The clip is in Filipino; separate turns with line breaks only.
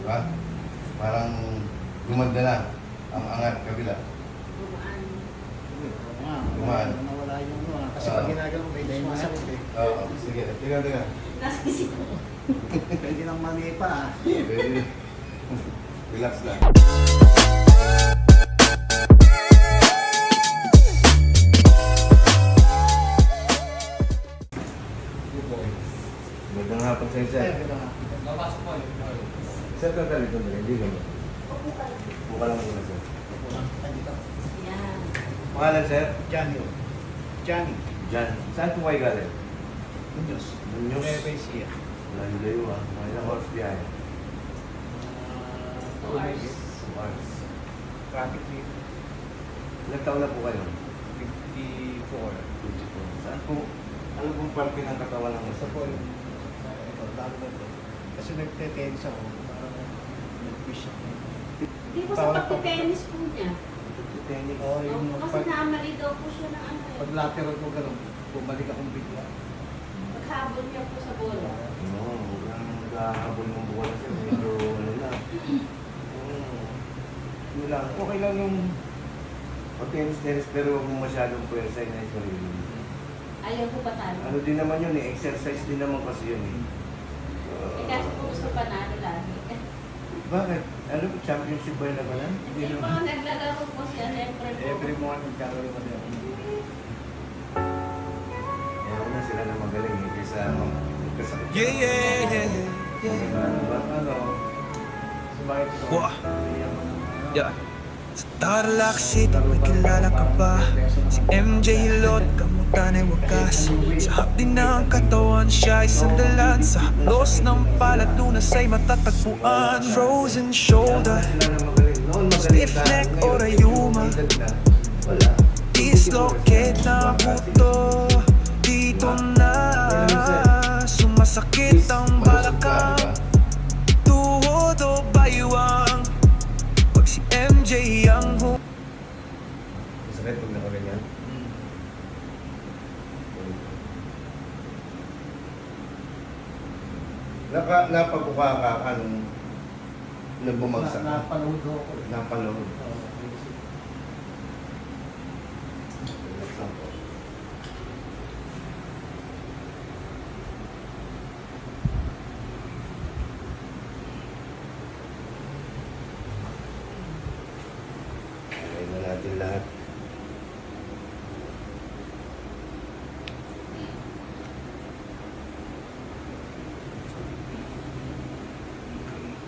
Di ba? Parang gumanda na ang angat kabila.
Gumaan.
Gumaan.
Nawala yung ano. Kasi pag ginagawa mo, dahil masakit eh.
Oo, sige. Tiga.
Kasi
Pwede nang mali pa.
Pwede. Relax lang. Magandang hapon sa'yo, sir.
Napasok mo yun.
Sir, kagalit mo ba? Hindi naman. Buka lang muna, sir.
yan.
Pangalan, sir?
Johnny. Johnny.
Jan. Saan po kayo galing?
Munoz.
Munoz.
FAC.
Layo-layo, ah. Mga ilang oras biyahe.
2 hours.
2 hours.
Traffic dito.
Ilang taon na po kayo?
54.
24. Saan po? Ano pong parte ng katawan ng
Isa po yung ito, talo na ito. Kasi nagte-tennis ako. Parang nag-fish ako.
Di po sa pagtitennis po niya.
Tennis.
Oo, yung
Kasi naamali daw po siya ng ano
pag
eh.
lateral ko gano'n, bumalik akong bigla.
Paghabol niya po sa bola.
No, huwag naghahabol ng buwan sir. Medyo ano na. Yun lang. Okay lang yung pag-tennis pero huwag mo masyadong pwersa na ito.
Ayaw ko patalo.
Ano din naman yun eh. Exercise din naman kasi yun eh.
Eh kasi po gusto panalo lagi.
Bakit? Ano ba? Championship ba yun na ba na?
Hindi po naglalaro po siya siyempre po.
Every morning, kakaroon ko din ako.
Kaya na sila na magaling eh. Kaysa magkasakit.
Yeah.
Ano ba? Ano?
So bakit ito?
Wah. Yeah. Sa Tarlac City, may kilala ka ba? Si MJ Hilot, kamutan ay wakas. Sa hapdi ng katawan, siya ay sandalan. Sa haplos ng paladunas ay matatagpuan. Frozen shoulder, stiff neck o rayuma. Dislocate na puto. Dito na sumasakit ang balakang. Tuhod o baywang. Pag si MJ ang
Masakit pag nakaganyan. Napabuka ka ka nung bumagsak ka?
Napanood ako.
Napanood.
Oo.
Relax lang po. Kaya na natin lahat.